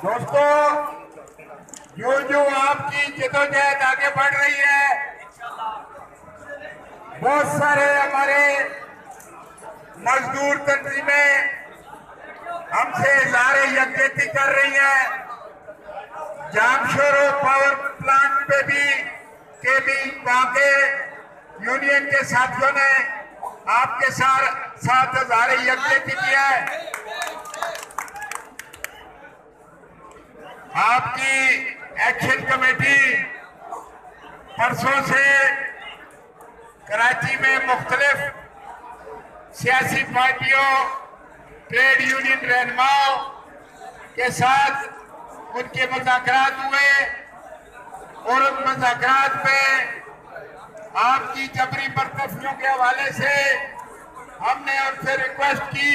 दोस्तों, जो जो आपकी जदोजहद आगे बढ़ रही है, बहुत सारे हमारे मजदूर तंजीमें हमसे इज़हारे यकजहती कर रही है। जामशोरो पावर प्लांट पे भी वहां के यूनियन के साथियों ने आपके साथ इज़हारे यकजहती किया है। आपकी एक्शन कमेटी परसों से कराची में मुख्तलिफ सियासी पार्टियों, ट्रेड यूनियन रहनुमाओं के साथ उनके मुज़ाकरात हुए और उन मुज़ाकरात में आपकी जबरी बर्तरफियों के हवाले से हमने उनसे रिक्वेस्ट की